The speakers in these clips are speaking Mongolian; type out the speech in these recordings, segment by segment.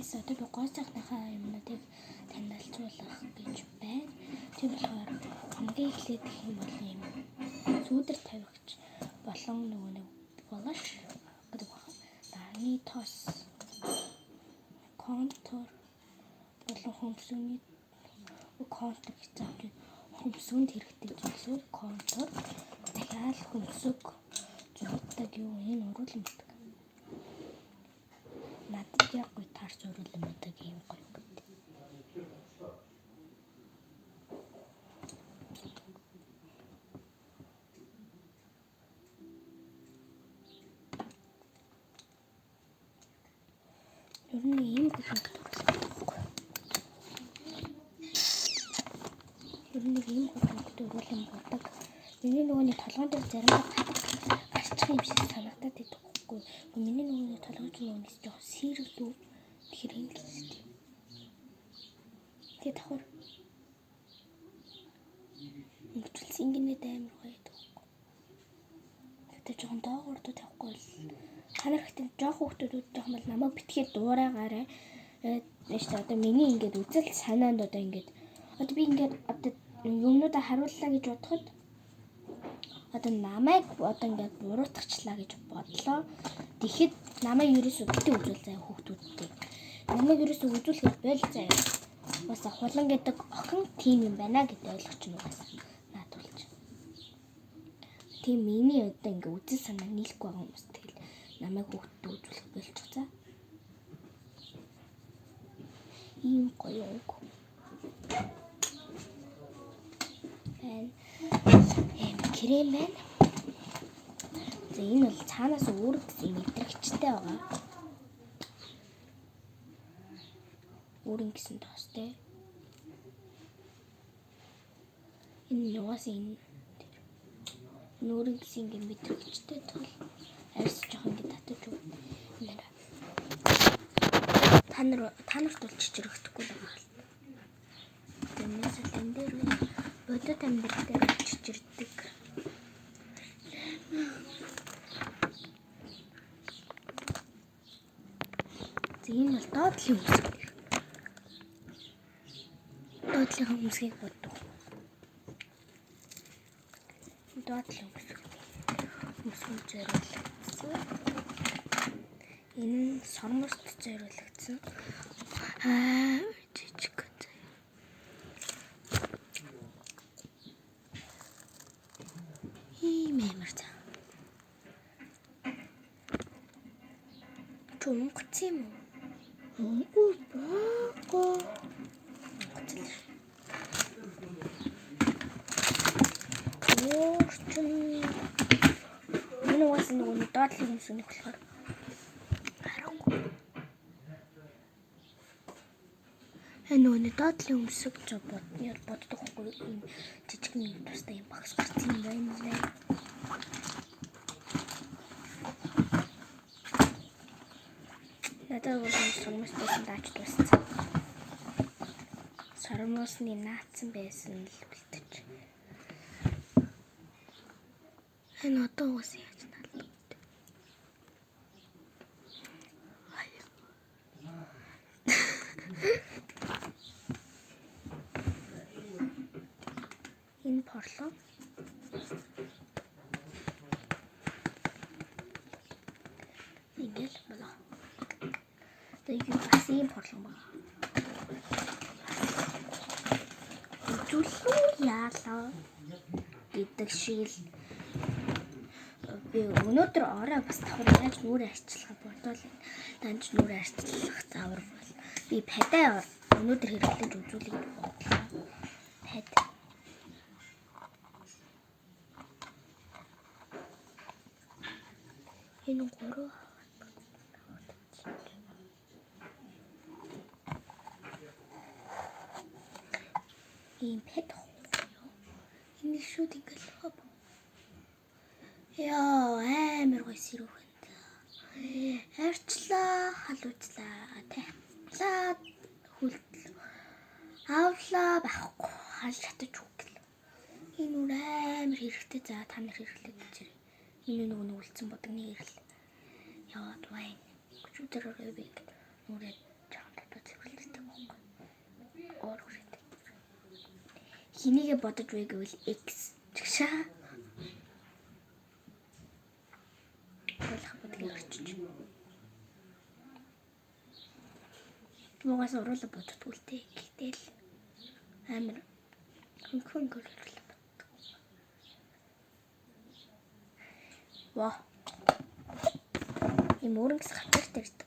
guys, одоо би гооцохныхаа юмнуудыг танилцуулах гэж байна. Тийм болохоор хамгийн эхлээд гэх юм бол юм сүүдэр тавигч болон нөгөө нэг болоош гэдэг байна. Дарны тос, контур болон хөмсгөний контур гэж зааж хөмсгөнд хэрэгтэй зүйлсүүд контур дахиад хөмсөг зурдаг юу энэ уруулан гэдэг. Надад яг гой таарч уруулан байдаг юм гоё гэдэг. Ер нь ийм бүлэг дурлаа. Ер нь ийм бүлэг дурлан бодог. Миний нөгөөний толгойн дээр заримдаа гарчих юм шиг санагдаад байдаг. Миний нөгөө толгойч нөгөөс жоохон сэргэлүү. Тэгэхээр юм л шүү дээ. Тэгээд давхар мөчлсөн гинэд амар гоё байдаг. Тэгээд жоохон доогуур дуу тавихгүй л ханархтай жоохон хүмүүсүүд жоохон бол намайг битгий дуурайгаарай. Нэштэй одоо миний ингээд үзэл санаанд одоо ингээд одоо би ингээд одоо юмнуудаа харууллаа гэж бодоход одоо намайг одоо ингээд буруутгачлаа гэж бодлоо. Тэгэхэд намайг ерөөсөө битээ үзүүл заяа хүүхдүүдтэй. Намайг ерөөсөө үзүүлэхэд бойл заяа. Бас хулан гэдэг охин тийм юм байна гэдээ ойлгоч нүгээс наадуулж. Тийм миний одоо ингээд үзэл санаа нийлэхгүй байгаа хүмүүс тэгэл намайг хүүхдтэй үзүүлэх болчих за. Ийм гоё үг. Крем байна. За энэ бол цаанаас өөрөг гэсэн мэдрэгчтэй байгаа. Өөрөнгө гэсэн тоостой. Энэ нугас энэ өөрөнгө гэсэн ингэ мэдрэгчтэй тул арьс жоохон ингэ татаж өг. Та нарт бол чичрэгдэхгүй л байгаа. Тэрнээс л энэ дээр бодит амьдрал дээр чичирдэг. Энэ бол доотлын үсэг. Доотлын үсгийг боддог. Доотлын үсэг. Үсэг зориулагдсан. Энэ сормост зориулагдсан. Жижиг заяа. Ийм амар заа. Чүн гоц юм уу? Боо. Энэ уус нөгөө доотлын үсгний болохоор харахгүй. Нөгөө доотлын үсэг ч боддог хгүй юм жижиг нэг тустай юм багс гарсан юм байна лээ. Надад бол сормосын даач тусцсан. Сормосны наацсан байсан л үлдэж. Энэ одоо уус яаж талдаг. Энэ порлоо. Ингээл болоо. Тэгээд бас ийм порлон байна. Зүлүү яалаа гэдэг шиг л би өнөөдөр орой бас давхар яаж нүрээ арчлахаа бодвол данч нүрээ арчлах заавар бол би падаа өнөөдөр хэрэглэж үзүүлэх гэж бодлоо. Пад. Энэ гурав ийм пад. Энэ шүүд ингээл хоп. Яа, амар гоё сэрүүхэнд. Арчлаа, халууцлаа, тавлаа, хөлтлөө. Авлаа байхгүй, халж татаж үгэл. Энэ үр амар хэрэгтэй. За та нар хэрэглээд үзээрэй. Миний нөгөө үлдсэн бодогны хэрэглээ. Яваад байна. Компьютероор би нүрээ жаа Хинийгээ бодож вэ гэвэл X чагшаа. Болох бодгийг орчиж. Муугаас уруулаа боддггүй л дээ. Гэтэл амар хөнгөн оруулаа боддог. Ваа. Ийм өөрөнгөс хатарт ирдэг.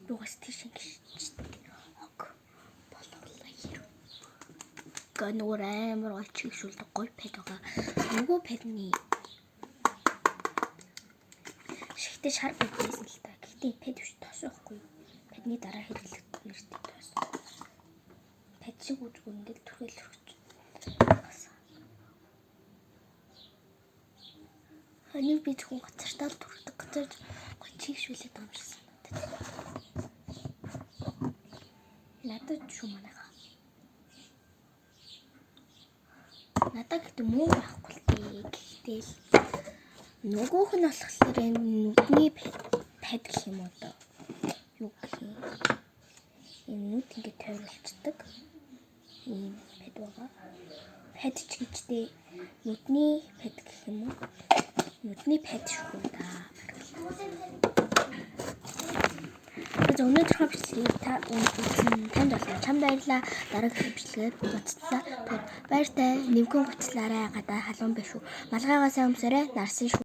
Дугас тийш ингэж ог болголоо яа. Гэнээр амар олчигшүүлдэг гоё пэд байгаа. Нөгөө пэдний шигтэй шар пэд байсан л та. Гэхдээ пэд биш тос байхгүй. Пэдний дараа хэрэглэдэг нэртэй тос. Пэд шиг үзгүй ингээд түрхэл өргөж. Ханий би зөвхөн гацартаа л түрхдэг. Гацарч гоё чигшүүлээд байгаа юм шиг санагдав. Надад шүү манайха. Надад гэдэг муу байхгүй л дээ. Гэхдээ л нөгөөх нь болохоор нүдний пэд гэх юм уу даа. Юу гэх юм. Энэ нүд ингээд тойруулцдаг. Ийм пэд байгаа. Пэд ч гэжтэй нүдний пэд гэх юм уу? Нүдний пэд шүү даа. Өнөөдрийнхөө бичлэгийг танд болов. Чамд баярлалаа. Дараагийн бичлэгээр уулзлаа. Баяртай. Нэвгэн гоцлаарай. Гадаа халуун биш үү. Малгайгаа сайн өмсөөрэй. Нарсан шүү.